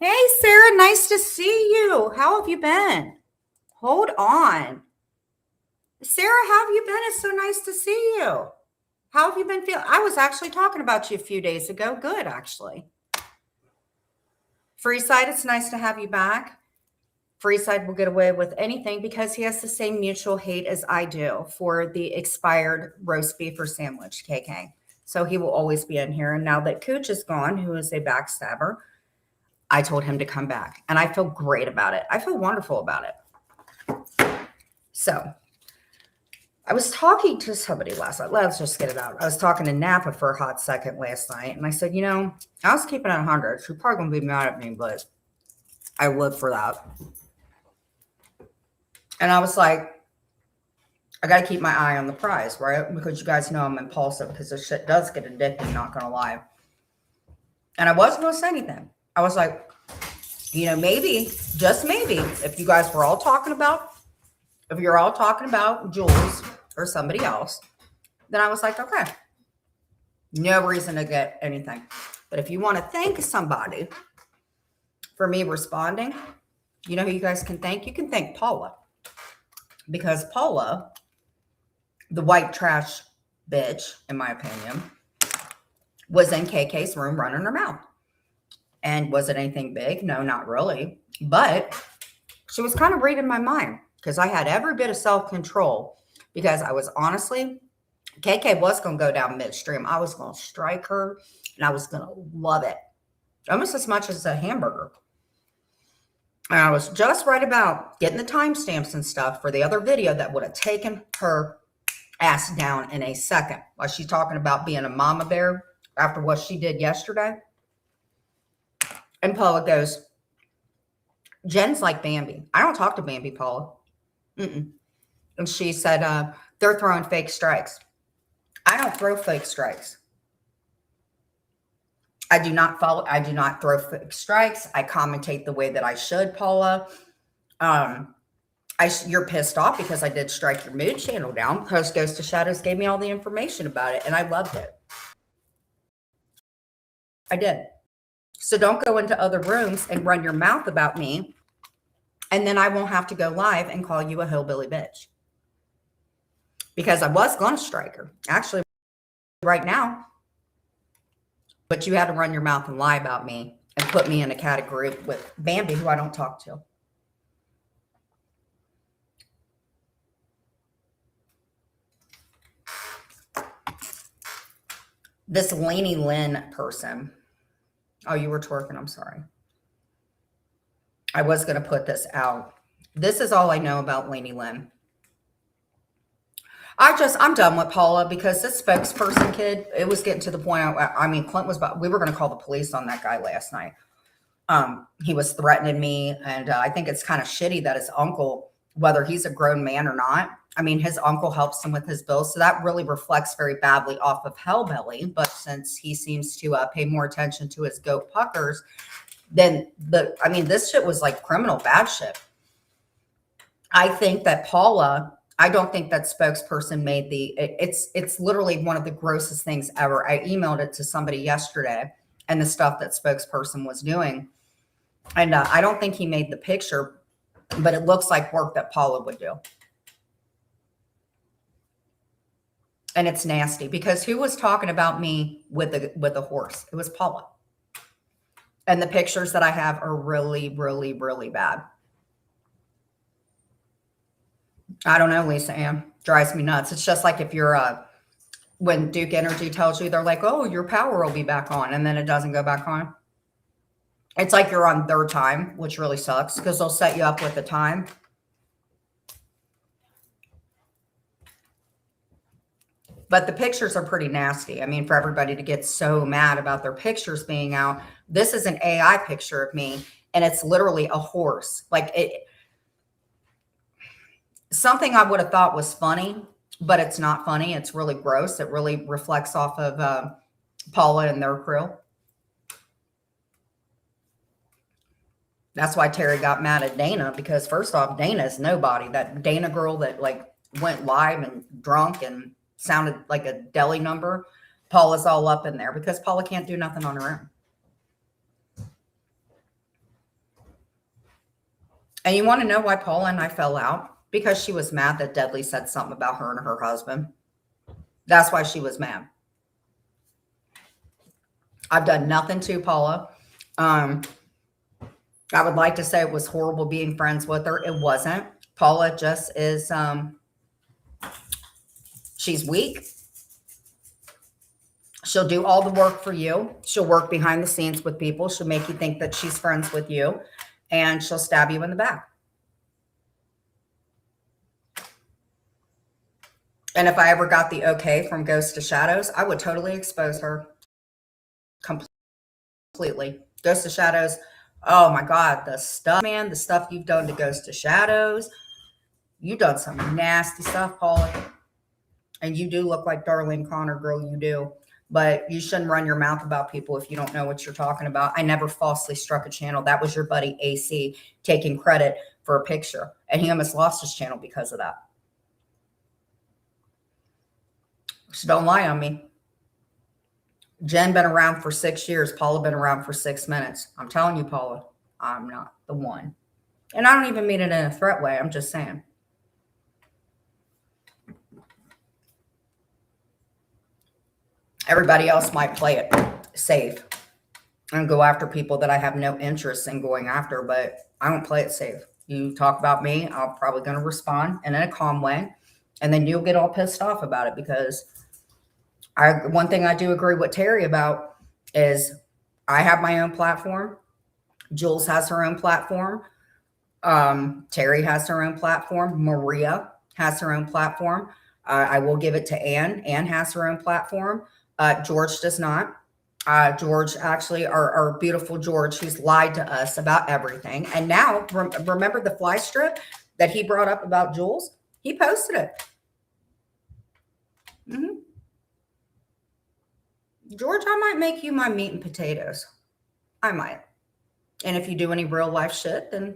Hey, Sarah, nice to see you. How have you been? Hold on. Sarah, how have you been? It's so nice to see you. How have you been feeling? I was actually talking about you a few days ago. Good, actually. Freeside, it's nice to have you back. Freeside will get away with anything because he has the same mutual hate as I do for the expired roast beef or sandwich, KK. So he will always be in here. And now that Cooch is gone, who is a backstabber, I told him to come back. And I feel great about it. I feel wonderful about it. So I was talking to somebody last night. Let's just get it out. I was talking to Napa for a hot second last night. And I said, I was keeping it 100. She's probably going to be mad at me, but I live for that. And I was like, I got to keep my eye on the prize, right? Because you guys know I'm impulsive because this shit does get addicting, not going to lie. And I wasn't going to say anything. I was like, maybe, just maybe, if you guys were all talking about, if you're all talking about Jules or somebody else, then I was like, okay, no reason to get anything. But if you want to thank somebody for me responding, you know who you guys can thank? You can thank Paula. Because Paula, the white trash bitch, in my opinion, was in KK's room running her mouth. And was it anything big? No, not really. But she was kind of reading my mind because I had every bit of self-control because I was honestly, KK was going to go down midstream. I was going to strike her and I was going to love it. Almost as much as a hamburger. And I was just right about getting the timestamps and stuff for the other video that would have taken her ass down in a second. While she's talking about being a mama bear after what she did yesterday. And Paula goes, Jen's like Bambi. I don't talk to Bambi, Paula. And she said, they're throwing fake strikes. I don't throw fake strikes. I do not throw fake strikes. I commentate the way that I should, Paula. You're pissed off because I did strike your mood channel down because Ghost of Shadows gave me all the information about it and I loved it. I did. So don't go into other rooms and run your mouth about me. And then I won't have to go live and call you a hillbilly bitch. Because I was going to strike her. Actually, right now. But you had to run your mouth and lie about me and put me in a category with Bambi, who I don't talk to. This Lainey Lynn person. Oh, you were twerking. I'm sorry. I was going to put this out. This is all I know about Lainey Lynn. I'm done with Paula because this spokesperson kid, it was getting to the point. I mean, Clint was we were going to call the police on that guy last night. He was threatening me. And I think it's kind of shitty that his uncle, whether he's a grown man or not, I mean, his uncle helps him with his bills. So that really reflects very badly off of Hellbelly. But since he seems to pay more attention to his goat puckers, then this shit was like criminal bad shit. I think that Paula, I don't think that spokesperson made it's literally one of the grossest things ever. I emailed it to somebody yesterday and the stuff that spokesperson was doing. And I don't think he made the picture, but it looks like work that Paula would do. And it's nasty because who was talking about me with a horse? It was Paula. And the pictures that I have are really, really, really bad. I don't know, Lisa Ann. Drives me nuts. It's just like if you're when Duke Energy tells you, they're like, oh, your power will be back on, and then it doesn't go back on. It's like you're on their time, which really sucks because they'll set you up with the time. But the pictures are pretty nasty. I mean, for everybody to get so mad about their pictures being out, this is an AI picture of me, and it's literally a horse. Like something I would have thought was funny, but it's not funny. It's really gross. It really reflects off of Paula and their crew. That's why Terry got mad at Dana because first off, Dana is nobody. That Dana girl that like went live and drunk and sounded like a deli number. Paula's all up in there because Paula can't do nothing on her own. And you want to know why Paula and I fell out? Because she was mad that Deadly said something about her and her husband. That's why she was mad. I've done nothing to Paula. I would like to say it was horrible being friends with her. It wasn't. Paula just is, she's weak. She'll do all the work for you. She'll work behind the scenes with people. She'll make you think that she's friends with you, and she'll stab you in the back. And if I ever got the okay from Ghost to Shadows, I would totally expose her completely. Ghost to Shadows, oh my God, the stuff, man, the stuff you've done to Ghost to Shadows. You've done some nasty stuff, Paula. And you do look like Darlene Connor, girl, you do. But you shouldn't run your mouth about people if you don't know what you're talking about. I never falsely struck a channel. That was your buddy AC taking credit for a picture. And he almost lost his channel because of that. So don't lie on me. Jen been around for 6 years. Paula been around for 6 minutes. I'm telling you, Paula, I'm not the one. And I don't even mean it in a threat way. I'm just saying. Everybody else might play it safe and go after people that I have no interest in going after, but I don't play it safe. You talk about me, I'm probably going to respond in a calm way, and then you'll get all pissed off about it because one thing I do agree with Terry about is I have my own platform. Jules has her own platform. Terry has her own platform. Maria has her own platform. I will give it to Anne. Anne has her own platform. George does not. George, actually, our beautiful George, who's lied to us about everything. And now, remember the fly strip that he brought up about Jules? He posted it. George, I might make you my meat and potatoes. I might. And if you do any real life shit, then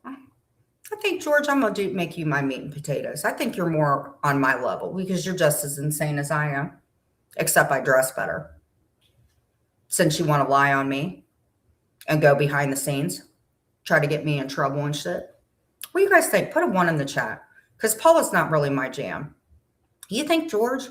I think, George, I'm going to make you my meat and potatoes. I think you're more on my level because you're just as insane as I am, except I dress better. Since you want to lie on me and go behind the scenes, try to get me in trouble and shit. What do you guys think? Put a 1 in the chat because Paula's not really my jam. You think, George?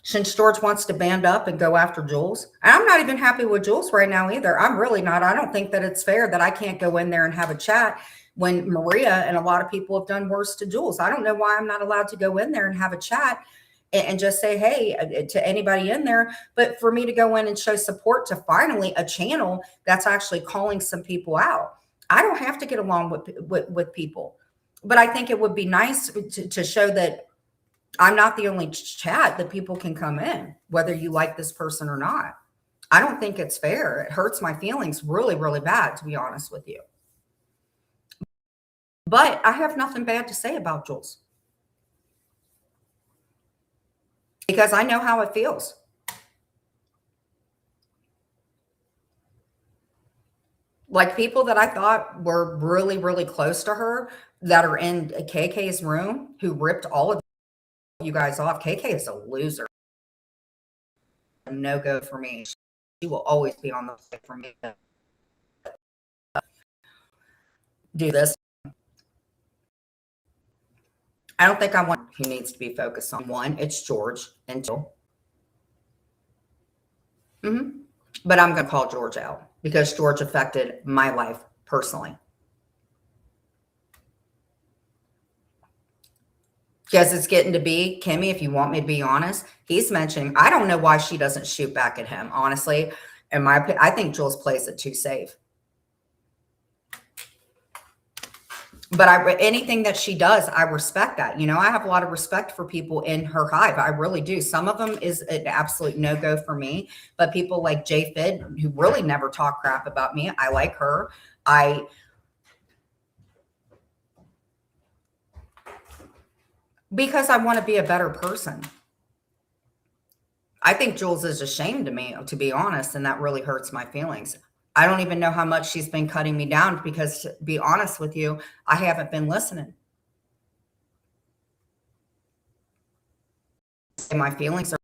Since George wants to band up and go after Jules, and I'm not even happy with Jules right now either. I'm really not. I don't think that it's fair that I can't go in there and have a chat when Maria and a lot of people have done worse to Jules. I don't know why I'm not allowed to go in there and have a chat and just say, hey, to anybody in there. But for me to go in and show support to finally a channel that's actually calling some people out. I don't have to get along with people. But I think it would be nice to show that I'm not the only chat that people can come in, whether you like this person or not. I don't think it's fair. It hurts my feelings really, really bad, to be honest with you. But I have nothing bad to say about Jules because I know how it feels. Like people that I thought were really, really close to her that are in KK's room who ripped all of you guys off. KK is a loser. No go for me. She will always be on the plate for me to do this. I don't think I want who needs to be focused on. 1, it's George, and 2. But I'm going to call George out because George affected my life personally. Because it's getting to be, Kimmy, if you want me to be honest, he's mentioning, I don't know why she doesn't shoot back at him, honestly. In my opinion, I think Jules plays it too safe. But anything that she does, I respect that. You know, I have a lot of respect for people in her hive. I really do. Some of them is an absolute no-go for me. But people like Jay Fid, who really never talk crap about me, I like her. Because I want to be a better person. I think Jules is ashamed of me, to be honest, and that really hurts my feelings. I don't even know how much she's been cutting me down because, to be honest with you, I haven't been listening. My feelings are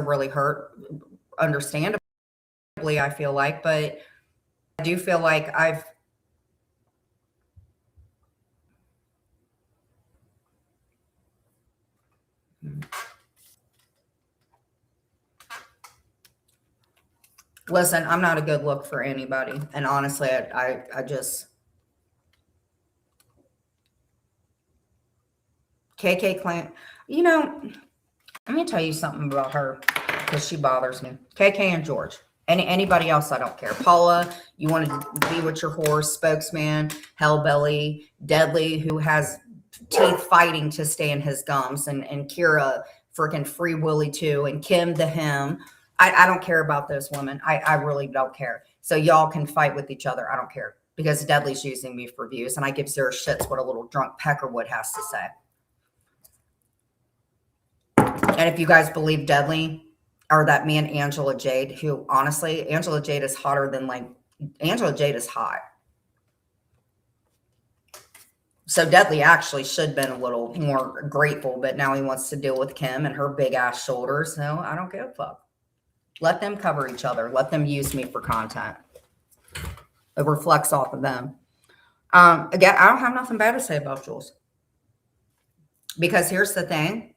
really hurt, understandably, I feel like, but do feel like listen, I'm not a good look for anybody. And honestly, I just, KK Clint, you know, let me tell you something about her because she bothers me. KK and George. Anybody else, I don't care. Paula, you wanted to be with your horse, spokesman, Hellbelly, Deadly, who has teeth fighting to stay in his gums, and Kira, freaking Free Willy too, and Kim the him. I don't care about those women. I really don't care. So y'all can fight with each other. I don't care because Deadly's using me for views, and I give zero shits what a little drunk Peckerwood has to say. And if you guys believe Deadly or that man, Angela Jade, who honestly, Angela Jade is hotter than Angela Jade is hot. So Deadly actually should have been a little more grateful, but now he wants to deal with Kim and her big ass shoulders. No, I don't give a fuck. Let them cover each other. Let them use me for content. It reflects off of them. Again, I don't have nothing bad to say about Jules. Because here's the thing.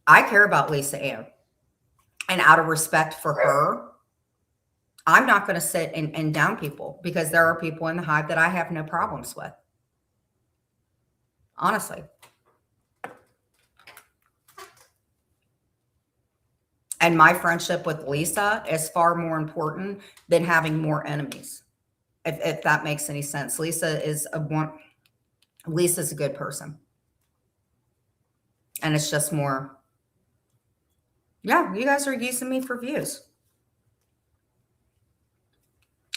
I care about Lisa Ann. And out of respect for her, I'm not going to sit and down people because there are people in the hive that I have no problems with. Honestly. And my friendship with Lisa is far more important than having more enemies. If that makes any sense. Lisa's a good person. And it's just more, yeah, you guys are using me for views.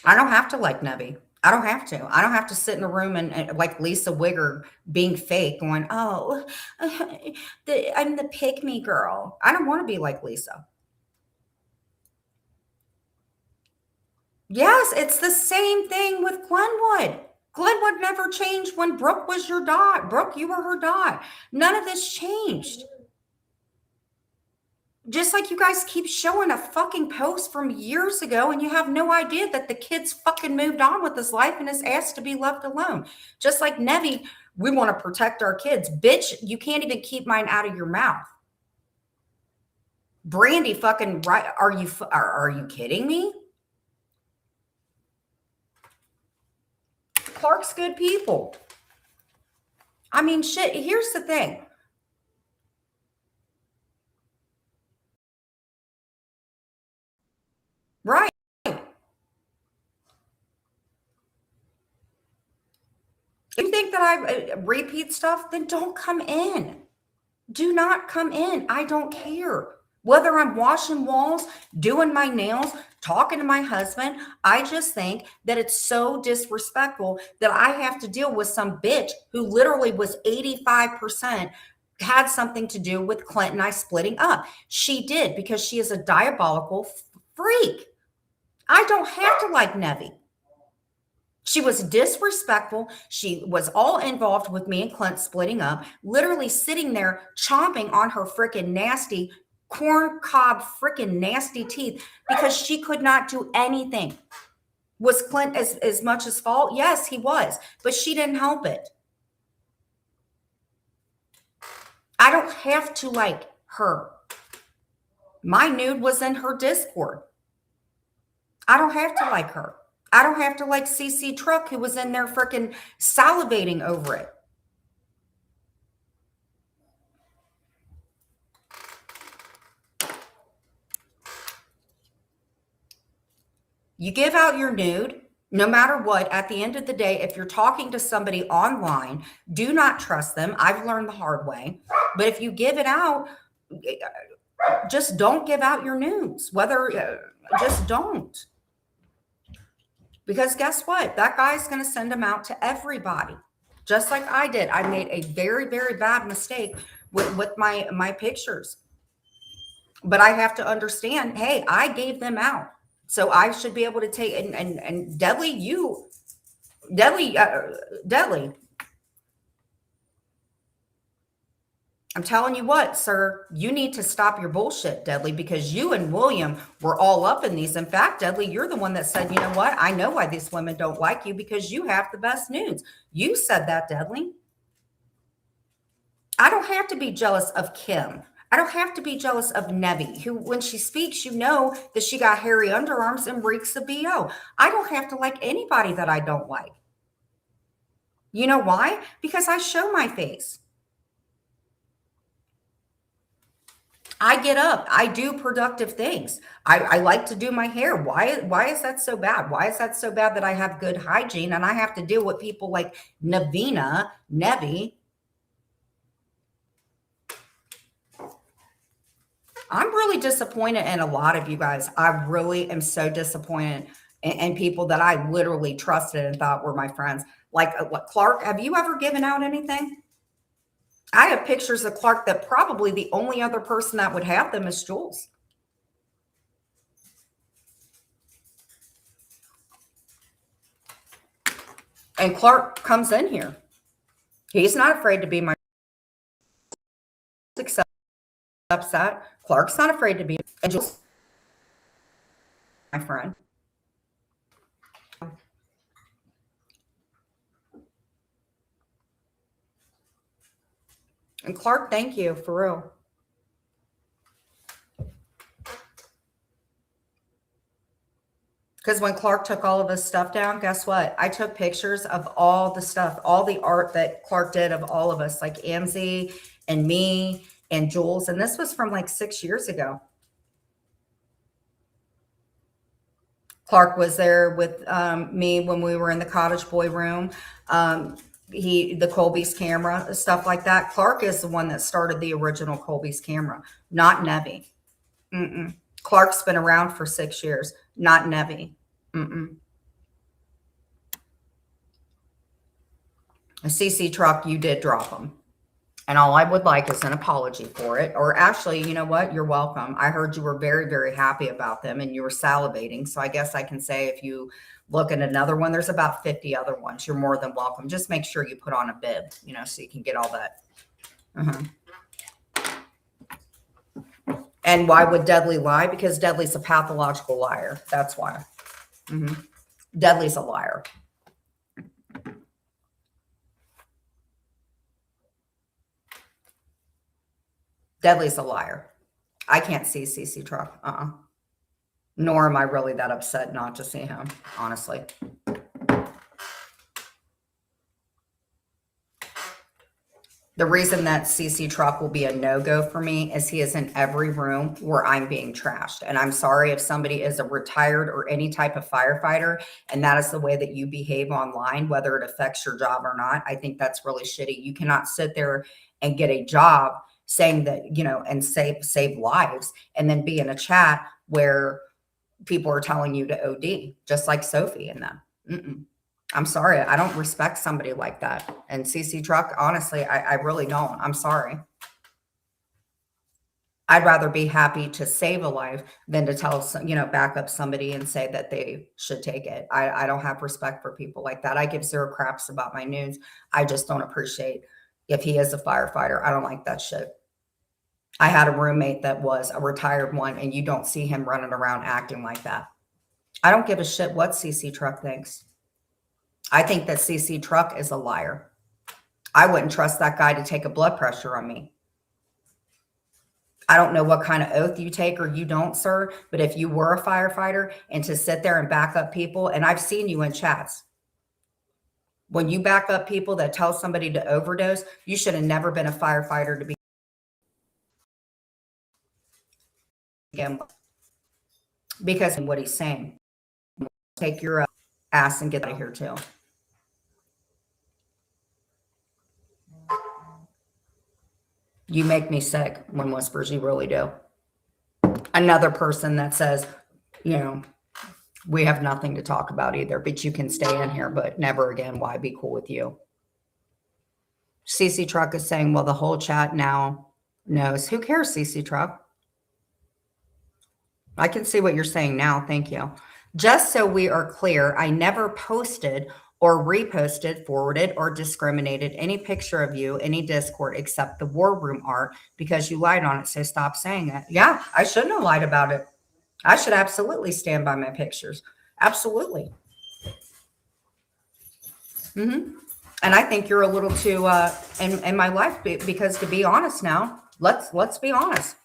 I don't have to like Nevi. I don't have to. I don't have to sit in a room and like Lisa Wigger being fake going, oh, I'm the pick-me girl. I don't want to be like Lisa. Yes, it's the same thing with Glenwood. Glenwood never changed when Brooke was your dot. Brooke, you were her dot. None of this changed. Just like you guys keep showing a fucking post from years ago and you have no idea that the kid's fucking moved on with his life and is asked to be left alone. Just like Nevi, we want to protect our kids. Bitch, you can't even keep mine out of your mouth. Brandy fucking right. Are you kidding me? Clark's good people. I mean, shit, here's the thing. Right. If you think that I repeat stuff, then don't come in. Do not come in. I don't care. Whether I'm washing walls, doing my nails, talking to my husband, I just think that it's so disrespectful that I have to deal with some bitch who literally was 85% had something to do with Clint and I splitting up. She did because she is a diabolical freak. I don't have to like Nevi. She was disrespectful. She was all involved with me and Clint splitting up, literally sitting there chomping on her freaking nasty corn cob freaking nasty teeth because she could not do anything. Was Clint as much as fault? Yes, he was, but she didn't help it. I don't have to like her. My nude was in her Discord. I don't have to like her. I don't have to like CC Truck, who was in there freaking salivating over it. You give out your nude, no matter what, at the end of the day, if you're talking to somebody online, do not trust them. I've learned the hard way. But if you give it out, just don't give out your nudes. Just don't. Because guess what? That guy's going to send them out to everybody. Just like I did. I made a very, very bad mistake with my pictures. But I have to understand, hey, I gave them out. So I should be able to take and Deadly, Deadly. I'm telling you what, sir, you need to stop your bullshit, Deadly, because you and William were all up in these. In fact, Deadly, you're the one that said, you know what? I know why these women don't like you because you have the best nudes. You said that, Deadly. I don't have to be jealous of Kim. I don't have to be jealous of Nevi, who, when she speaks, you know that she got hairy underarms and reeks of BO. I don't have to like anybody that I don't like. You know why? Because I show my face. I get up. I do productive things. I like to do my hair. Why is that so bad? Why is that so bad that I have good hygiene and I have to deal with people like Nevi? I'm really disappointed in a lot of you guys. I really am so disappointed in people that I literally trusted and thought were my friends. Like Clark, have you ever given out anything? I have pictures of Clark that probably the only other person that would have them is Jules. And Clark comes in here. He's not afraid to be my accepts that. Clark's not afraid to be and Jules, my friend. And Clark, thank you for real. Because when Clark took all of his stuff down, guess what? I took pictures of all the stuff, all the art that Clark did of all of us, like Amzie and me and Jules. And this was from like 6 years ago. Clark was there with me when we were in the cottage boy room. The Colby's camera, stuff like that. Clark is the one that started the original Colby's camera, not Nevi. Clark's been around for 6 years, not Nevi. A CC truck, you did drop them. And all I would like is an apology for it. Or actually, you know what? You're welcome. I heard you were very, very happy about them and you were salivating. So I guess I can say if you look at another one, there's about 50 other ones. You're more than welcome. Just make sure you put on a bib, you know, so you can get all that. And why would Deadly lie? Because Deadly's a pathological liar. That's why. Deadly's a liar. Deadly's a liar. I can't see CC truck. Nor am I really that upset not to see him, honestly. The reason that CC truck will be a no-go for me is he is in every room where I'm being trashed. And I'm sorry if somebody is a retired or any type of firefighter, and that is the way that you behave online, whether it affects your job or not. I think that's really shitty. You cannot sit there and get a job saying that, you know, and save lives, and then be in a chat where people are telling you to OD, just like Sophie and them. I'm sorry. I don't respect somebody like that. And CC truck, honestly, I really don't. I'm sorry. I'd rather be happy to save a life than to tell, you know, back up somebody and say that they should take it. I don't have respect for people like that. I give zero craps about my news. I just don't appreciate if he is a firefighter. I don't like that shit. I had a roommate that was a retired one, and you don't see him running around acting like that. I don't give a shit what CC truck thinks. I think that CC truck is a liar. I wouldn't trust that guy to take a blood pressure on me. I don't know what kind of oath you take or you don't, sir, but if you were a firefighter and to sit there and back up people, and I've seen you in chats, when you back up people that tell somebody to overdose, you should have never been a firefighter to be. Because what he's saying, take your ass and get out of here too. You make me sick when whispers, you really do. Another person that says, you know, we have nothing to talk about either, but you can stay in here, but never again. Why be cool with you? CC truck is saying, well, the whole chat now knows. Who cares, CC truck? I can see what you're saying now. Thank you. Just so we are clear, I never posted or reposted, forwarded, or discriminated any picture of you, any Discord except the war room art because you lied on it. So stop saying it. Yeah, I shouldn't have lied about it. I should absolutely stand by my pictures. Absolutely. And I think you're a little too in my life because to be honest now, let's be honest.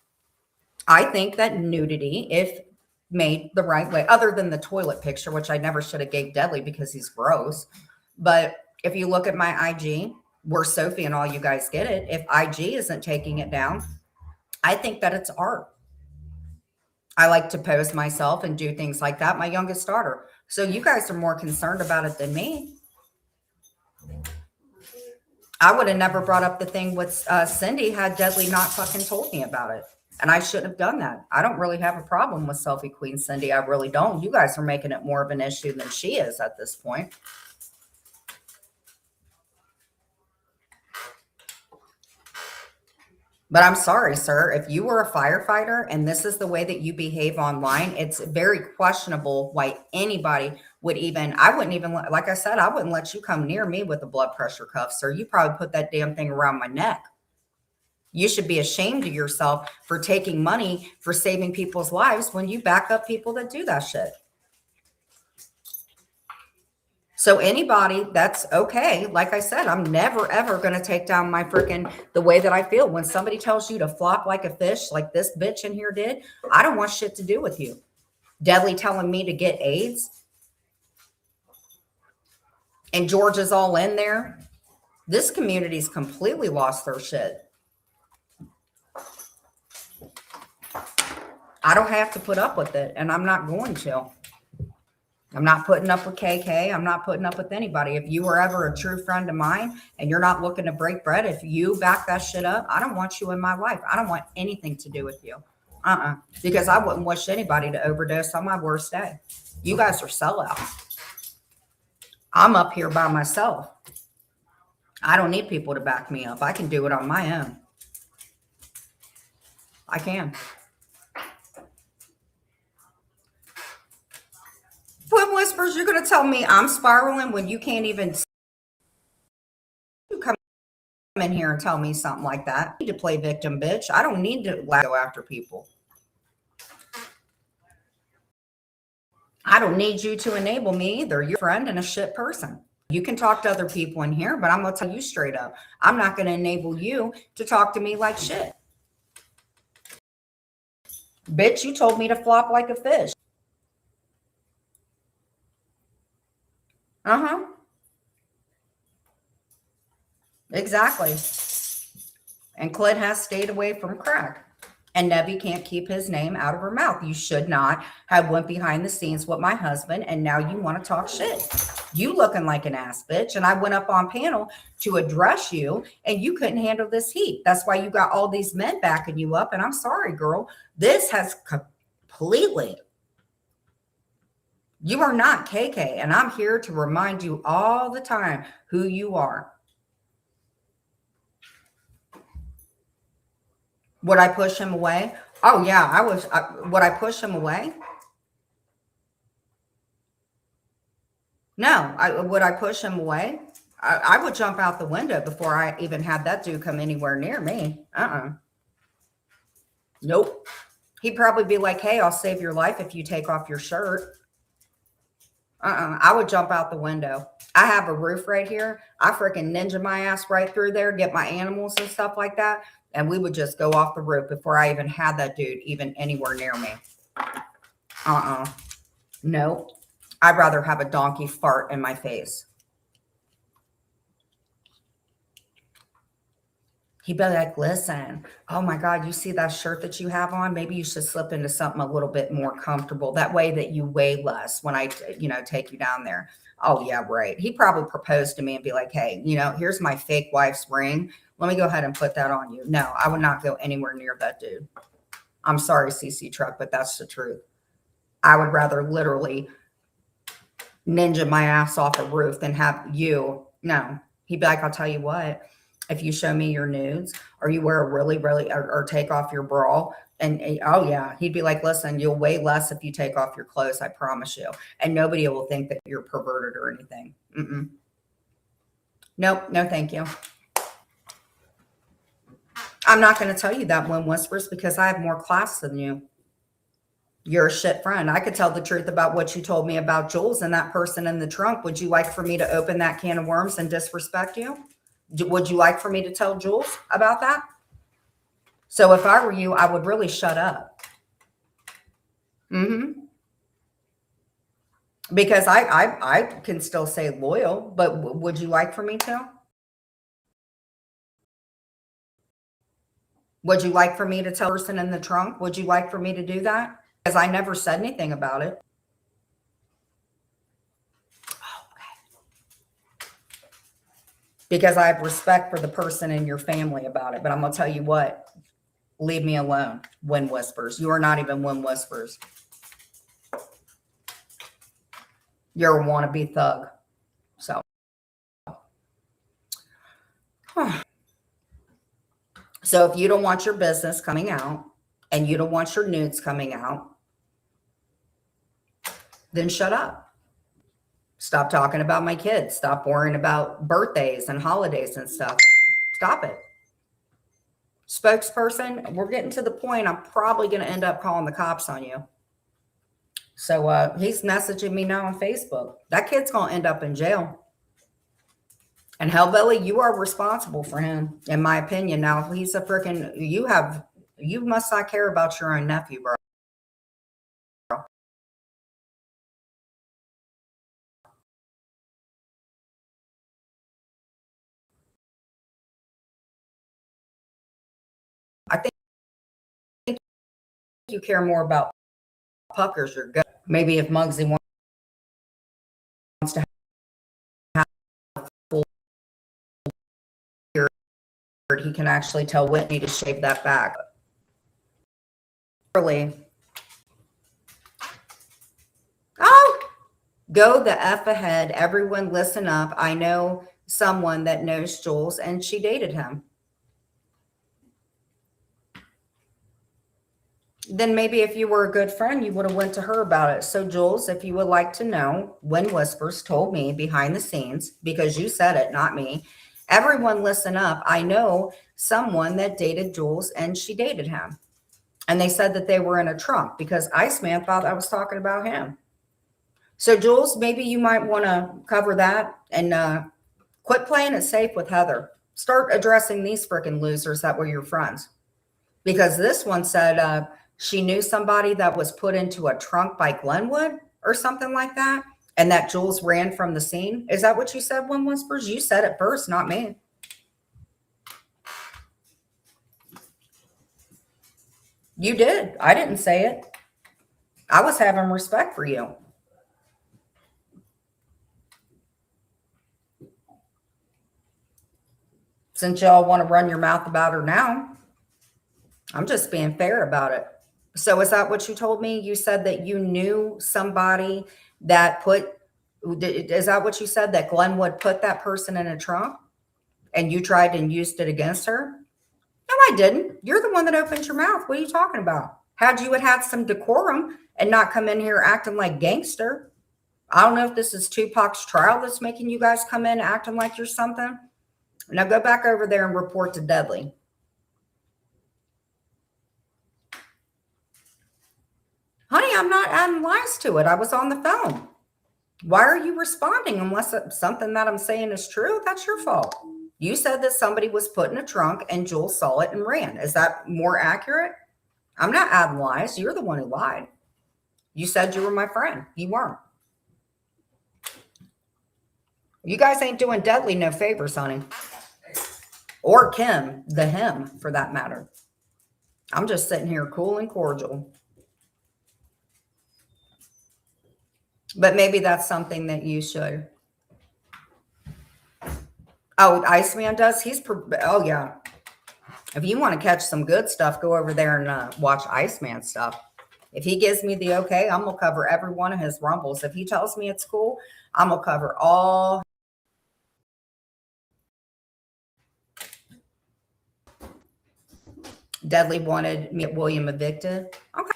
I think that nudity, if made the right way, other than the toilet picture, which I never should have gave Deadly because he's gross. But if you look at my IG, where Sophie and all you guys get it, if IG isn't taking it down, I think that it's art. I like to pose myself and do things like that. My youngest daughter. So you guys are more concerned about it than me. I would have never brought up the thing with Cindy had Deadly not fucking told me about it. And I shouldn't have done that. I don't really have a problem with Selfie Queen Cindy. I really don't. You guys are making it more of an issue than she is at this point. But I'm sorry, sir. If you were a firefighter and this is the way that you behave online, it's very questionable why anybody would even, I wouldn't even, like I said, I wouldn't let you come near me with a blood pressure cuff, sir. You probably put that damn thing around my neck. You should be ashamed of yourself for taking money for saving people's lives when you back up people that do that shit. So anybody, that's okay. Like I said, I'm never, ever going to take down my freaking, the way that I feel. When somebody tells you to flop like a fish, like this bitch in here did, I don't want shit to do with you. Deadly telling me to get AIDS. And Georgia's all in there. This community's completely lost their shit. I don't have to put up with it, and I'm not going to. I'm not putting up with KK. I'm not putting up with anybody. If you were ever a true friend of mine and you're not looking to break bread, if you back that shit up, I don't want you in my life. I don't want anything to do with you. Because I wouldn't wish anybody to overdose on my worst day. You guys are sellouts. I'm up here by myself. I don't need people to back me up. I can do it on my own. I can. Twin Whispers, you're going to tell me I'm spiraling when you can't even come in here and tell me something like that. I need to play victim, bitch. I don't need to go after people. I don't need you to enable me either. You're a friend and a shit person. You can talk to other people in here, but I'm going to tell you straight up. I'm not going to enable you to talk to me like shit. Bitch, you told me to flop like a fish. Exactly. And Clint has stayed away from crack. And Nebby can't keep his name out of her mouth. You should not have went behind the scenes with my husband, and now you want to talk shit. You looking like an ass bitch. And I went up on panel to address you, and you couldn't handle this heat. That's why you got all these men backing you up. And I'm sorry, girl. This has completely... You are not KK, and I'm here to remind you all the time who you are. Would I push him away? Oh, yeah, I was. Would I push him away? No. Would I push him away? I would jump out the window before I even had that dude come anywhere near me. Nope. He'd probably be like, hey, I'll save your life if you take off your shirt. I would jump out the window. I have a roof right here. I freaking ninja my ass right through there, get my animals and stuff like that. And we would just go off the roof before I even had that dude even anywhere near me. No. I'd rather have a donkey fart in my face. He'd be like, listen, oh my God, you see that shirt that you have on? Maybe you should slip into something a little bit more comfortable. That way that you weigh less when I, take you down there. Oh yeah, right. He probably proposed to me and be like, hey, here's my fake wife's ring. Let me go ahead and put that on you. No, I would not go anywhere near that dude. I'm sorry, CC Truck, but that's the truth. I would rather literally ninja my ass off a roof than have you. No, he'd be like, I'll tell you what. If you show me your nudes or you wear a really, or take off your bra, And oh yeah, he'd be like, listen, you'll weigh less if you take off your clothes, I promise you. And nobody will think that you're perverted or anything. Nope, no thank you. I'm not going to tell you that one whispers because I have more class than you. You're a shit friend. I could tell the truth about what you told me about Jules and that person in the trunk. Would you like for me to open that can of worms and disrespect you? Would you like for me to tell Jules about that? So if I were you, I would really shut up. Because I can still say loyal, but would you like for me to? Would you like for me to tell the person in the trunk? Would you like for me to do that? Because I never said anything about it. Because I have respect for the person in your family about it. But I'm going to tell you what, leave me alone, Wind Whispers. You are not even Wind Whispers. You're a wannabe thug. So. So if you don't want your business coming out and you don't want your nudes coming out, then shut up. Stop talking about my kids. Stop worrying about birthdays and holidays and stuff. Stop it. Spokesperson, we're getting to the point I'm probably going to end up calling the cops on you. So he's messaging me now on Facebook. That kid's going to end up in jail. And Hellbelly, you are responsible for him, in my opinion. Now, if he's a freaking, you must not care about your own nephew, bro. I think you care more about puckers or gut. Maybe if Muggsy wants to have a full beard, he can actually tell Whitney to shave that back. Really. Oh, go the F ahead. Everyone listen up. I know someone that knows Jules and she dated him. Then maybe if you were a good friend, you would have went to her about it. So Jules, if you would like to know, Wind Whispers told me behind the scenes, because you said it, not me. Everyone listen up. I know someone that dated Jules and she dated him. And they said that they were in a trunk because Iceman thought I was talking about him. So Jules, maybe you might want to cover that and quit playing it safe with Heather. Start addressing these freaking losers that were your friends. Because this one said she knew somebody that was put into a trunk by Glenwood or something like that, and that Jules ran from the scene. Is that what you said, Wind Whispers? You said it first, not me. You did. I didn't say it. I was having respect for you. Since y'all want to run your mouth about her now, I'm just being fair about it. So is that what you told me? You said that you knew somebody that is that what you said, that Glenwood put that person in a trunk and you tried and used it against her? No, I didn't. You're the one that opened your mouth. What are you talking about? Had you had some decorum and not come in here acting like gangster. I don't know if this is Tupac's trial that's making you guys come in acting like you're something. Now go back over there and report to Dudley. Honey, I'm not adding lies to it. I was on the phone. Why are you responding unless something that I'm saying is true? That's your fault. You said that somebody was put in a trunk and Jules saw it and ran. Is that more accurate? I'm not adding lies. You're the one who lied. You said you were my friend. You weren't. You guys ain't doing Dudley no favors, honey. Or Kim, the him, for that matter. I'm just sitting here cool and cordial. But maybe that's something that you should. Oh, Iceman does? Oh, yeah. If you want to catch some good stuff, go over there and watch Iceman stuff. If he gives me the okay, I'm going to cover every one of his rumbles. If he tells me it's cool, I'm going to cover all. Deadly wanted me at William evicted. Okay.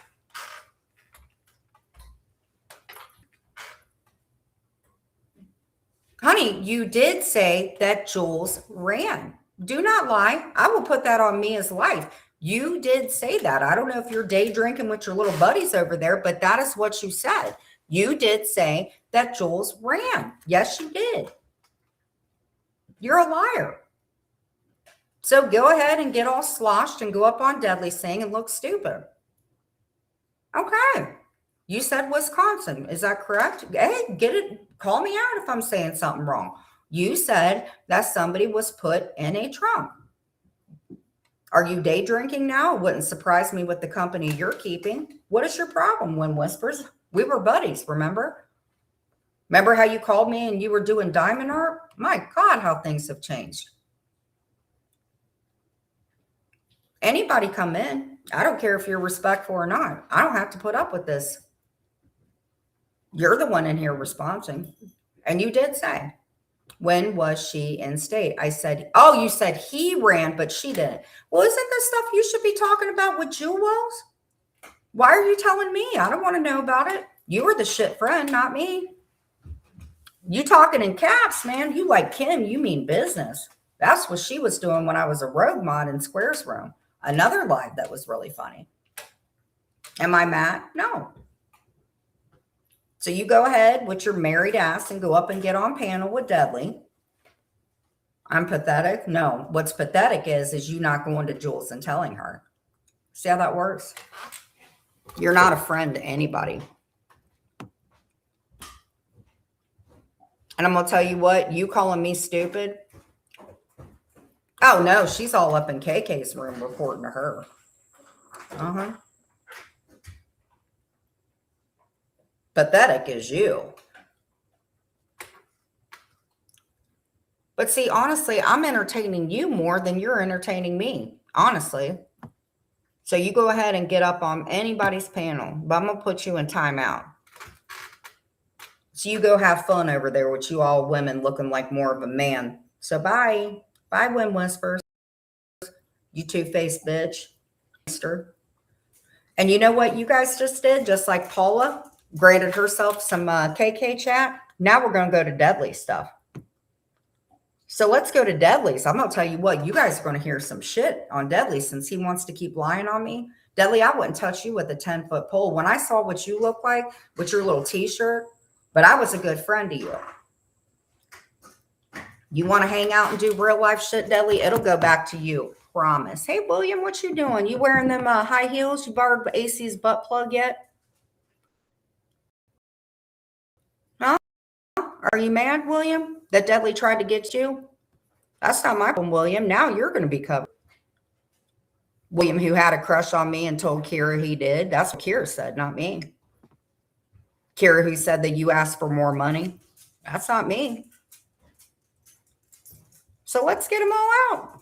Honey, you did say that Jules ran. Do not lie. I will put that on me as life. You did say that. I don't know if you're day drinking with your little buddies over there, but that is what you said. You did say that Jules ran. Yes, you did. You're a liar. So go ahead and get all sloshed and go up on Deadly's thing and look stupid. Okay. You said Wisconsin. Is that correct? Hey, get it. Call me out if I'm saying something wrong. You said that somebody was put in a trunk. Are you day drinking now? It wouldn't surprise me with the company you're keeping. What is your problem, Wind Whispers? We were buddies, remember? Remember how you called me and you were doing diamond art? My God, how things have changed. Anybody come in. I don't care if you're respectful or not. I don't have to put up with this. You're the one in here responding. And you did say, when was she in state? I said, oh, you said he ran, but she didn't. Well, isn't this stuff you should be talking about with Jewels? Why are you telling me? I don't want to know about it. You were the shit friend, not me. You talking in caps, man. You like Kim, you mean business. That's what she was doing when I was a rogue mod in Square's room. Another live that was really funny. Am I mad? No. So you go ahead with your married ass and go up and get on panel with Deadly. I'm pathetic? No. What's pathetic is you not going to Jules and telling her. See how that works? You're not a friend to anybody. And I'm going to tell you what, you calling me stupid? Oh, no, she's all up in KK's room reporting to her. Uh-huh. Pathetic is you. But see, honestly, I'm entertaining you more than you're entertaining me, honestly. So you go ahead and get up on anybody's panel, but I'm going to put you in timeout. So you go have fun over there with you all women looking like more of a man. So bye. Bye, Wind Whispers. You two-faced bitch. And you know what you guys just did? Just like Paula graded herself some KK chat. Now we're going to go to Deadly stuff. So let's go to Deadly's. I'm going to tell you what, you guys are going to hear some shit on Deadly since he wants to keep lying on me. Deadly, I wouldn't touch you with a 10-foot pole. When I saw what you look like with your little t-shirt, but I was a good friend to you. You want to hang out and do real life shit, Deadly? It'll go back to you. Promise. Hey, William, what you doing? You wearing them high heels? You borrowed AC's butt plug yet? Huh? Are you mad, William, that Deadly tried to get you? That's not my problem, William. Now you're going to be covered. William, who had a crush on me and told Kira he did. That's what Kira said, not me. Kira, who said that you asked for more money. That's not me. So let's get them all out.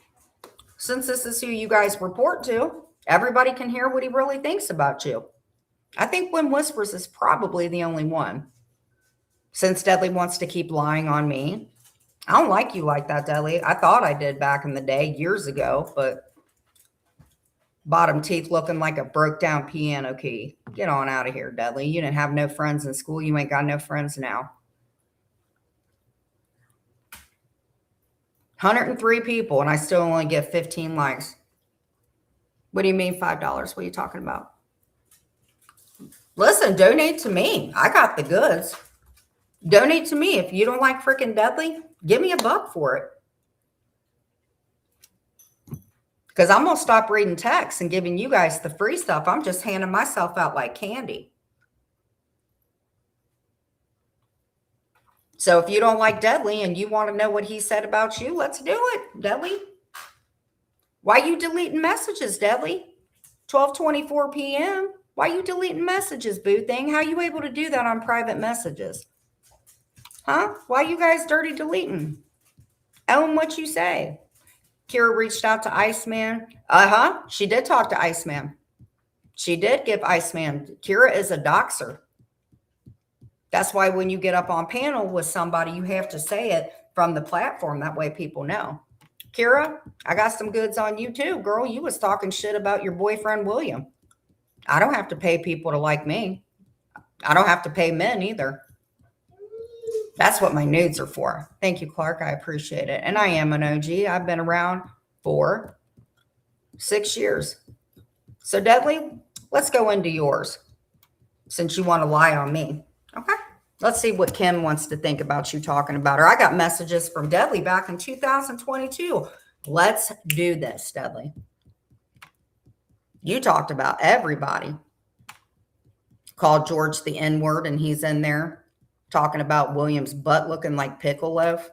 Since this is who you guys report to, everybody can hear what he really thinks about you. I think Wind Whispers is probably the only one. Since Deadly wants to keep lying on me. I don't like you like that, Deadly. I thought I did back in the day, years ago, but bottom teeth looking like a broke down piano key. Get on out of here, Deadly. You didn't have no friends in school. You ain't got no friends now. 103 people, and I still only get 15 likes. What do you mean $5? What are you talking about? Listen, donate to me. I got the goods. Donate to me. If you don't like freaking Deadly, give me $1 for it. Because I'm going to stop reading texts and giving you guys the free stuff. I'm just handing myself out like candy. So if you don't like Deadly and you want to know what he said about you, let's do it, Deadly. Why you deleting messages, Deadly? 12:24 p.m. Why you deleting messages, boo thing? How you able to do that on private messages? Huh? Why you guys dirty deleting? Own what you say. Kira reached out to Iceman. She did talk to Iceman. She did give Iceman. Kira is a doxer. That's why when you get up on panel with somebody, you have to say it from the platform. That way people know. Kira, I got some goods on you too, girl. You was talking shit about your boyfriend, William. I don't have to pay people to like me. I don't have to pay men either. That's what my nudes are for. Thank you, Clark. I appreciate it. And I am an OG. I've been around for 6 years. So, Deadly, let's go into yours since you want to lie on me. Okay. Let's see what Kim wants to think about you talking about her. I got messages from Deadly back in 2022. Let's do this, Deadly. You talked about everybody. Called George the N-word, and he's in there talking about William's butt looking like pickle loaf.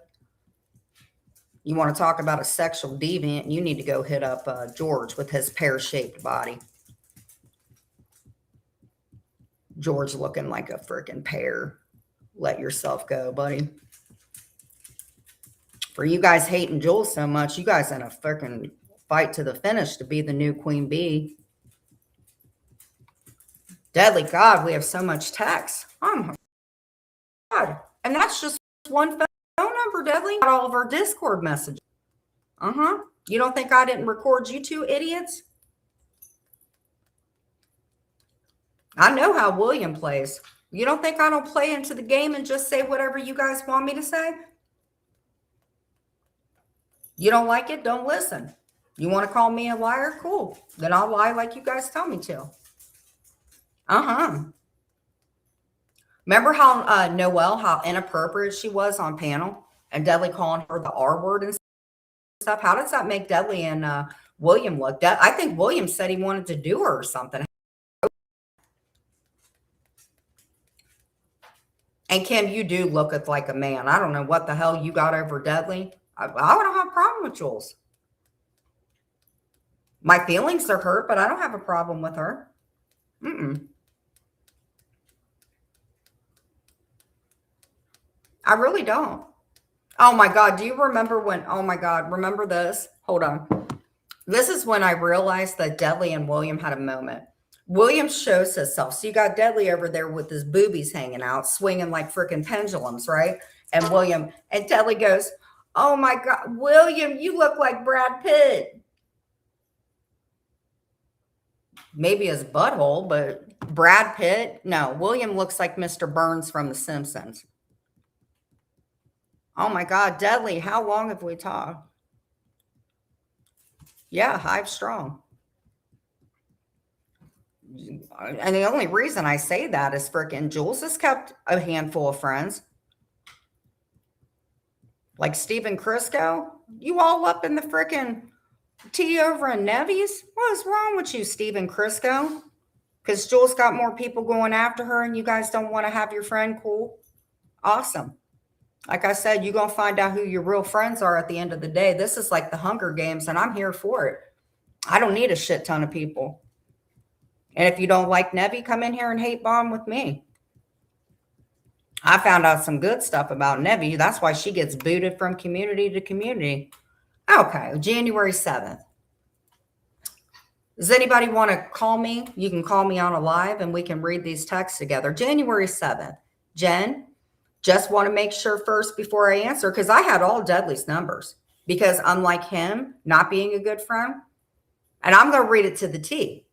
You want to talk about a sexual deviant, you need to go hit up George with his pear-shaped body. George looking like a freaking pear. Let yourself go, buddy. For you guys hating Jules so much, you guys in a freaking fight to the finish to be the new queen bee. Deadly God, we have so much text. Oh my God. And that's just one phone number, Deadly. Got all of our Discord messages. You don't think I didn't record you two idiots? I know how William plays. You don't think I don't play into the game and just say whatever you guys want me to say? You don't like it? Don't listen. You want to call me a liar? Cool. Then I'll lie like you guys tell me to. Remember how Noelle, how inappropriate she was on panel and Deadly calling her the R word and stuff? How does that make Deadly and William look? I think William said he wanted to do her or something. And Kim, you do look like a man. I don't know what the hell you got over Deadly. I don't have a problem with Jules. My feelings are hurt, but I don't have a problem with her. I really don't. Oh my God. Do you remember when, oh my God, remember this? Hold on. This is when I realized that Deadly and William had a moment. William shows himself. So you got Deadly over there with his boobies hanging out, swinging like freaking pendulums, right? And Deadly goes, oh my God, William, you look like Brad Pitt. Maybe his butthole, but Brad Pitt? No, William looks like Mr. Burns from The Simpsons. Oh my God, Deadly, how long have we talked? Yeah, Hive strong. And the only reason I say that is freaking Jules has kept a handful of friends. Like Steven Crisco. You all up in the freaking tea over in Nevis? What is wrong with you, Steven Crisco? Because Jules got more people going after her and you guys don't want to have your friend cool? Awesome. Like I said, you're going to find out who your real friends are at the end of the day. This is like the Hunger Games, and I'm here for it. I don't need a shit ton of people. And if you don't like Nevi, come in here and hate bomb with me. I found out some good stuff about Nevi. That's why she gets booted from community to community. Okay, January 7th. Does anybody want to call me? You can call me on a live and we can read these texts together. January 7th. Jen, just want to make sure first before I answer, because I had all Deadly's numbers. Because unlike him, not being a good friend, and I'm going to read it to the T.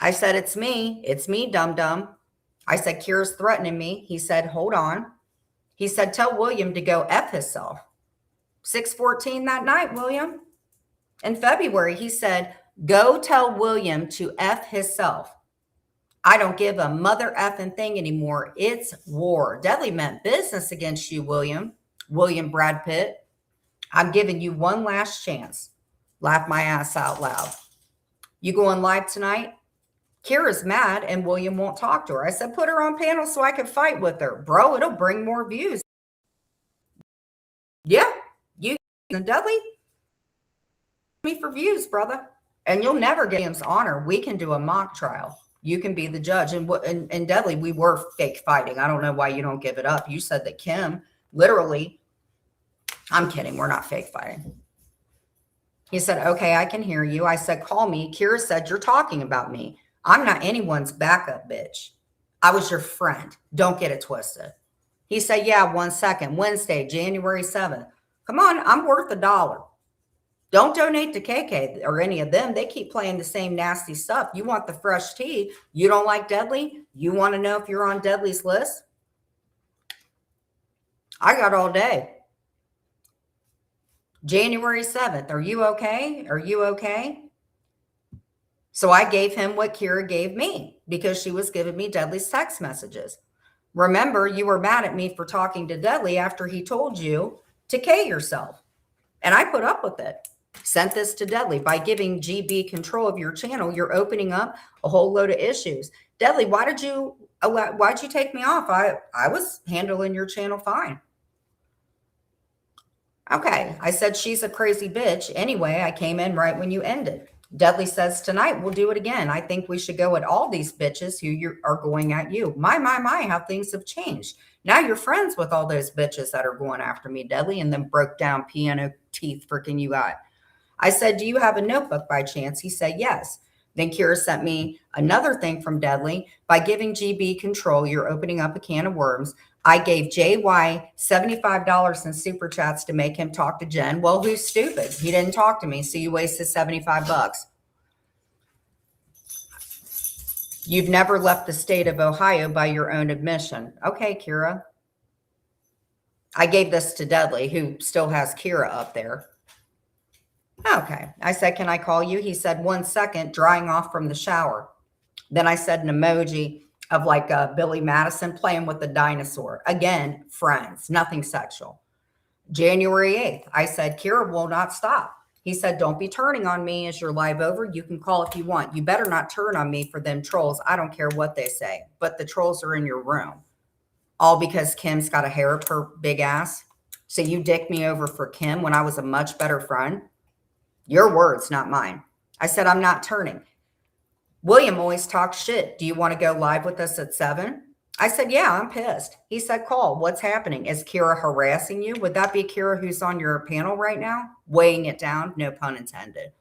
I said, it's me, dum-dum. I said, Kira's threatening me. He said, hold on. He said, tell William to go F himself. 6:14 that night, William. In February, he said, go tell William to F himself. I don't give a mother effing thing anymore. It's war. Deadly meant business against you, William. William Brad Pitt. I'm giving you one last chance. Laugh my ass out loud. You going live tonight? Kira's mad and William won't talk to her. I said, put her on panel so I can fight with her. Bro, it'll bring more views. Yeah, you and Dudley, me for views, brother. And you'll never get William's honor. We can do a mock trial. You can be the judge. And Dudley, we were fake fighting. I don't know why you don't give it up. You said that Kim, literally, I'm kidding. We're not fake fighting. He said, okay, I can hear you. I said, call me. Kira said, you're talking about me. I'm not anyone's backup, bitch. I was your friend. Don't get it twisted. He said, yeah, 1 second. Wednesday, January 7th. Come on, I'm worth $1. Don't donate to KK or any of them. They keep playing the same nasty stuff. You want the fresh tea. You don't like Deadly? You want to know if you're on Deadly's list? I got all day. January 7th. Are you okay? Are you okay? So I gave him what Kira gave me because she was giving me Deadly's text messages. Remember, you were mad at me for talking to Deadly after he told you to K yourself. And I put up with it. Sent this to Deadly. By giving GB control of your channel, you're opening up a whole load of issues. Deadly, why'd you take me off? I was handling your channel fine. Okay, I said she's a crazy bitch. Anyway, I came in right when you ended. Deadly says tonight we'll do it again. I think we should go at all these bitches who are going at you. My, how things have changed. Now you're friends with all those bitches that are going after me, Deadly, and then broke down piano teeth freaking you got. I said, do you have a notebook by chance? He said, yes. Then Kira sent me another thing from Deadly. By giving GB control, you're opening up a can of worms. I gave JY $75 in super chats to make him talk to Jen. Well, who's stupid? He didn't talk to me, so you wasted 75 bucks. You've never left the state of Ohio by your own admission. Okay, Kira. I gave this to Deadly, who still has Kira up there. Okay. I said, can I call you? He said, 1 second, drying off from the shower. Then I said an emoji of like Billy Madison playing with the dinosaur. Again, friends, nothing sexual. January 8th, I said, Kira will not stop. He said, don't be turning on me. Is your live over? You can call if you want. You better not turn on me for them trolls. I don't care what they say, but the trolls are in your room. All because Kim's got a hair up her big ass. So you dick me over for Kim when I was a much better friend? Your words, not mine. I said, I'm not turning. William always talks shit. Do you want to go live with us at 7? I said, yeah, I'm pissed. He said, call. What's happening? Is Kira harassing you? Would that be Kira who's on your panel right now? Weighing it down? No pun intended.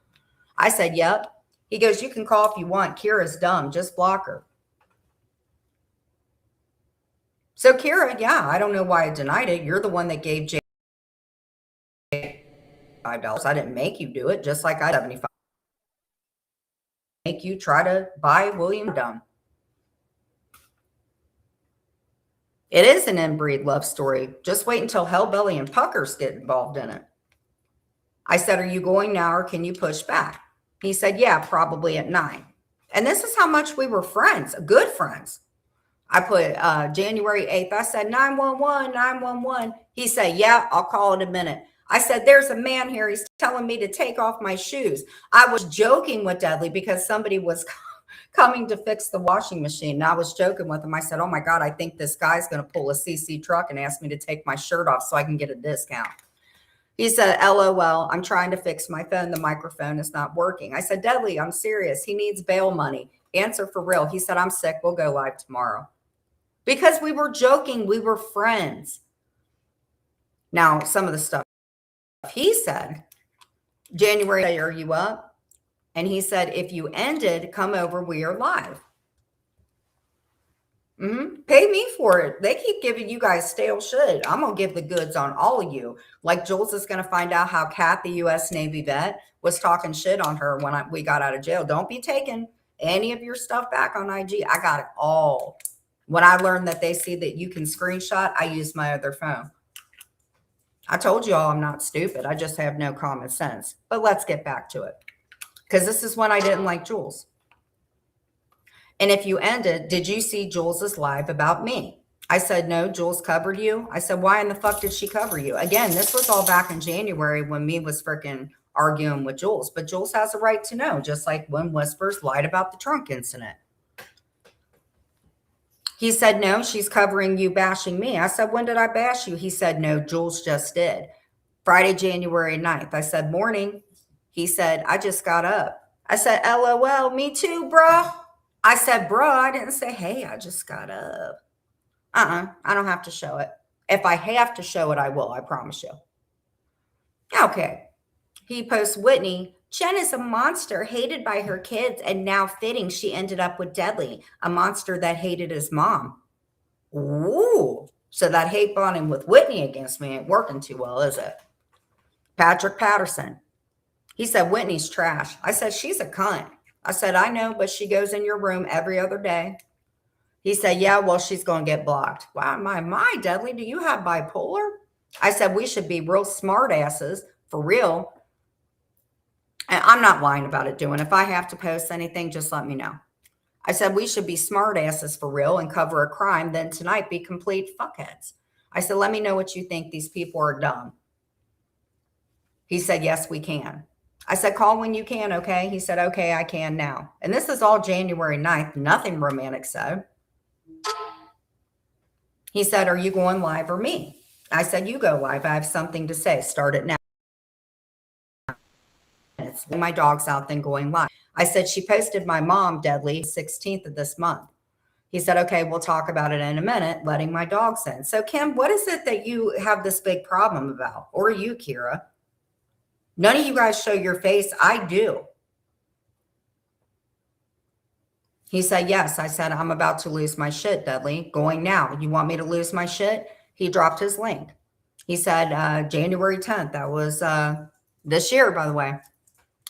I said, yep. He goes, you can call if you want. Kira's dumb. Just block her. So Kira, yeah, I don't know why I denied it. You're the one that gave Jay $5. I didn't make you do it, just like I 75 make you try to buy William dumb. It is an inbreed love story. Just wait until Hellbelly and Puckers get involved in it. I said, are you going now or can you push back? He said, yeah, probably at 9. And this is how much we were friends, good friends. I put January 8th. I said, 911, 911. He said, yeah, I'll call in a minute. I said, there's a man here. He's telling me to take off my shoes. I was joking with Deadly because somebody was coming to fix the washing machine. And I was joking with him. I said, oh my God, I think this guy's going to pull a CC truck and ask me to take my shirt off so I can get a discount. He said, LOL, I'm trying to fix my phone. The microphone is not working. I said, Deadly, I'm serious. He needs bail money. Answer for real. He said, I'm sick. We'll go live tomorrow. Because we were joking. We were friends. Now, some of the stuff he said, January, are you up? And he said, if you ended, come over. We are live. Pay me for it. They keep giving you guys stale shit. I'm going to give the goods on all of you. Like Jules is going to find out how Kat, the U.S. Navy vet, was talking shit on her when we got out of jail. Don't be taking any of your stuff back on IG. I got it all. When I learned that they see that you can screenshot, I use my other phone. I told you all I'm not stupid. I just have no common sense. But let's get back to it. Because this is when I didn't like Jules. And if you ended, did you see Jules's live about me? I said, no, Jules covered you. I said, why in the fuck did she cover you? Again, this was all back in January when me was freaking arguing with Jules. But Jules has a right to know, just like when Whispers lied about the trunk incident. He said, no, she's covering you bashing me. I said, when did I bash you? He said, no, Jules just did. Friday, January 9th. I said, morning. He said, I just got up. I said, LOL, me too, bro. I said, bro, I didn't say, hey, I just got up. I don't have to show it. If I have to show it, I will. I promise you. Okay. He posts Whitney. Jen is a monster hated by her kids and now fitting she ended up with Deadly, a monster that hated his mom. Ooh. So that hate bonding with Whitney against me ain't working too well, is it? Patrick Patterson. He said, Whitney's trash. I said, she's a cunt. I said, I know, but she goes in your room every other day. He said, yeah, well, she's going to get blocked. Wow, my, Dudley, do you have bipolar? I said, we should be real smart asses, for real. And I'm not lying about it, doing. If I have to post anything, just let me know. I said, we should be smart asses for real and cover a crime, then tonight be complete fuckheads. I said, let me know what you think. These people are dumb. He said, yes, we can. I said, call when you can, okay? He said, okay, I can now. And this is all January 9th. Nothing romantic said. He said, are you going live or me? I said, you go live. I have something to say. Start it now. It's my dog's out, then going live. I said, she posted my mom, Deadly, 16th of this month. He said, okay, we'll talk about it in a minute, letting my dogs in. So, Kim, what is it that you have this big problem about? Or you, Kira? None of you guys show your face. I do. He said, yes. I said, I'm about to lose my shit, Dudley. Going now. You want me to lose my shit? He dropped his link. He said, January 10th. That was this year, by the way.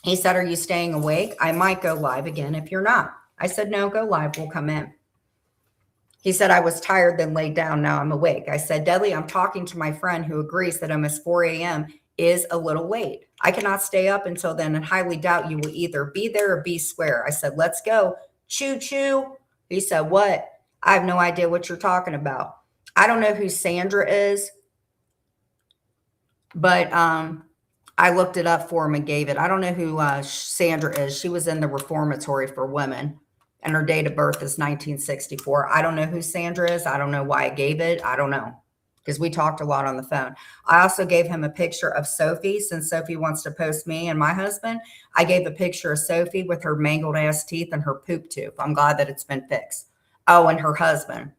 He said, are you staying awake? I might go live again if you're not. I said, no, go live. We'll come in. He said, I was tired, then laid down. Now I'm awake. I said, Dudley, I'm talking to my friend who agrees that almost 4 a.m. is a little late. I cannot stay up until then and highly doubt you will either be there or be square. I said, let's go. Choo choo. He said, what? I have no idea what you're talking about. I don't know who Sandra is, but I looked it up for him and gave it. I don't know who Sandra is. She was in the reformatory for women, and her date of birth is 1964. I don't know who Sandra is. I don't know why I gave it. I don't know, because we talked a lot on the phone. I also gave him a picture of Sophie, since Sophie wants to post me and my husband. I gave a picture of Sophie with her mangled ass teeth and her poop tube. I'm glad that it's been fixed. Oh, and her husband.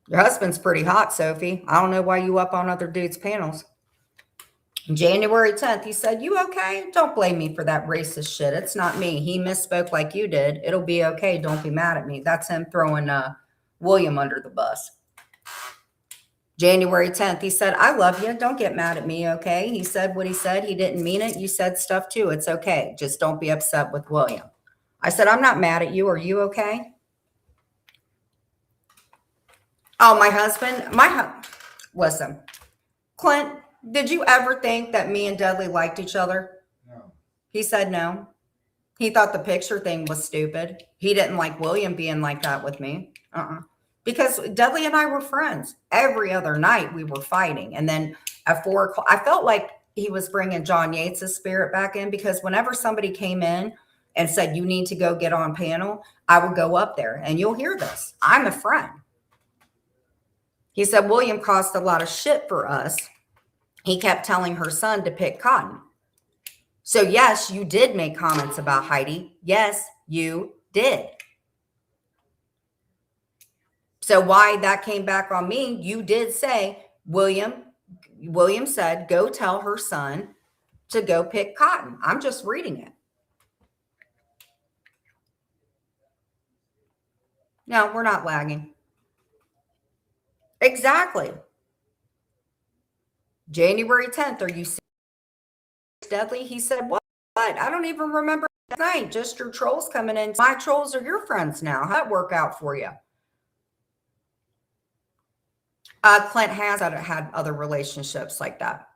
Your husband's pretty hot, Sophie. I don't know why you up on other dudes' panels. January 10th, he said, you okay? Don't blame me for that racist shit. It's not me. He misspoke like you did. It'll be okay. Don't be mad at me. That's him throwing William under the bus. January 10th, he said, I love you. Don't get mad at me, okay? He said what he said. He didn't mean it. You said stuff too. It's okay. Just don't be upset with William. I said, I'm not mad at you. Are you okay? Oh, my husband, listen, Clint, did you ever think that me and Dudley liked each other? No. He said no. He thought the picture thing was stupid. He didn't like William being like that with me. Because Dudley and I were friends. Every other night we were fighting. And then at 4 o'clock, I felt like he was bringing John Yates' spirit back in, because whenever somebody came in and said, you need to go get on panel, I would go up there, and you'll hear this. I'm a friend. He said, William caused a lot of shit for us. He kept telling her son to pick cotton. So yes, you did make comments about Heidi. Yes, you did. So why that came back on me, you did say, William said, go tell her son to go pick cotton. I'm just reading it. No, we're not lagging. Exactly. January 10th, are you Dudley? He said, what? I don't even remember that night. Just your trolls coming in. My trolls are your friends now. How'd that work out for you? Clint has had other relationships like that.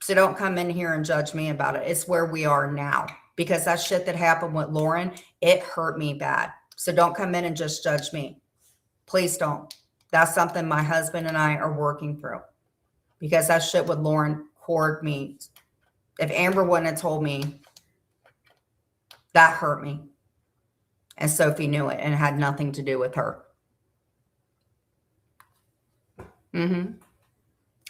So don't come in here and judge me about it. It's where we are now, because that shit that happened with Lauren, it hurt me bad. So don't come in and just judge me. Please don't. That's something my husband and I are working through, because that shit with Lauren cored me. If Amber wouldn't have told me, that hurt me. And Sophie knew it, and it had nothing to do with her. I'm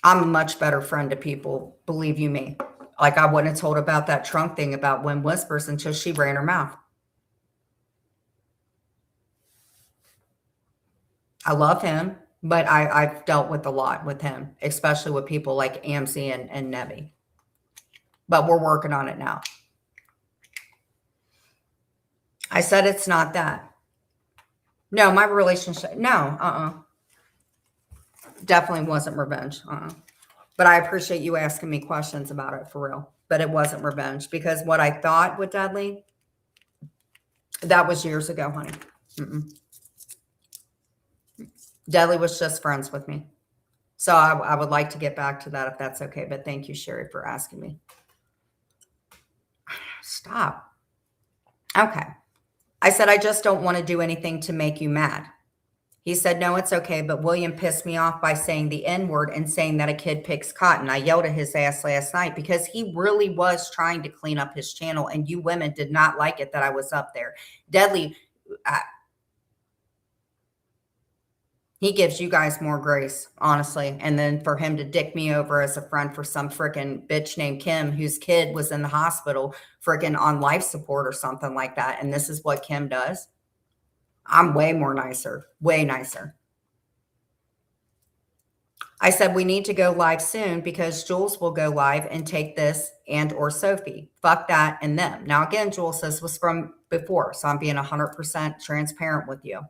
a much better friend to people, believe you me. Like, I wouldn't have told about that trunk thing about Wind Whispers until she ran her mouth. I love him, but I've dealt with a lot with him, especially with people like Amcy and Nebby. But we're working on it now. I said it's not that. No, my relationship, no, definitely wasn't revenge. But I appreciate you asking me questions about it for real. But it wasn't revenge, because what I thought with Dudley, that was years ago, honey. Mm-mm. Dudley was just friends with me. So I would like to get back to that if that's okay. But thank you, Sherry, for asking me. Stop. Okay. I said, I just don't want to do anything to make you mad. He said, no, it's okay. But William pissed me off by saying the N word and saying that a kid picks cotton. I yelled at his ass last night because he really was trying to clean up his channel. And you women did not like it that I was up there. Deadly. He gives you guys more grace, honestly. And then for him to dick me over as a friend for some freaking bitch named Kim, whose kid was in the hospital freaking on life support or something like that. And this is what Kim does. I'm way more nicer, way nicer. I said, we need to go live soon because Jules will go live and take this and or Sophie. Fuck that and them. Now, again, Jules, this was from before. So I'm being 100% transparent with you.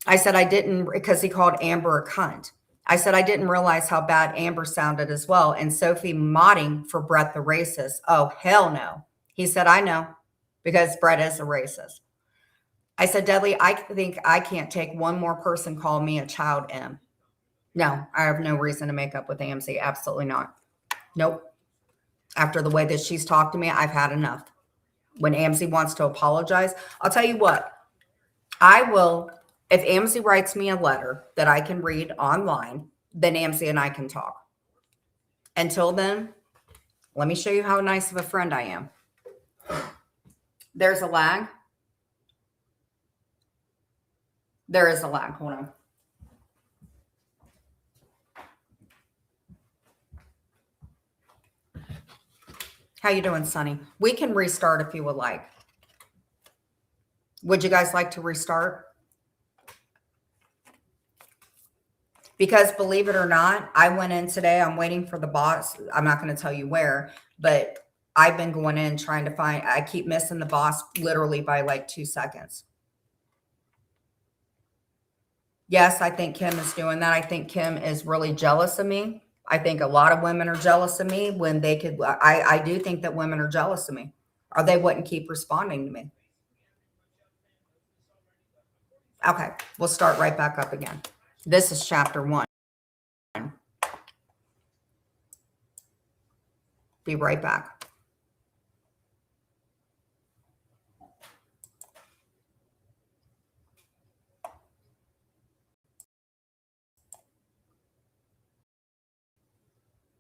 I said, I didn't, because he called Amber a cunt. I said, I didn't realize how bad Amber sounded as well. And Sophie modding for Brett the racist. Oh, hell no. He said, I know, because Brett is a racist. I said, Dudley, I think I can't take one more person call me a child M. No, I have no reason to make up with AMC. Absolutely not. Nope. After the way that she's talked to me, I've had enough. When AMC wants to apologize, I'll tell you what, I will. If AMC writes me a letter that I can read online, then AMC and I can talk. Until then, let me show you how nice of a friend I am. There's a lag. There is a lag. Hold on. How you doing, Sonny? We can restart if you would like. Would you guys like to restart? Because believe it or not, I went in today. I'm waiting for the boss. I'm not going to tell you where, but I've been going in trying to find, I keep missing the boss literally by like 2 seconds. Yes, I think Kim is doing that. I think Kim is really jealous of me. I think a lot of women are jealous of me when they could. I do think that women are jealous of me, or they wouldn't keep responding to me. Okay, we'll start right back up again. This is chapter 1. Be right back.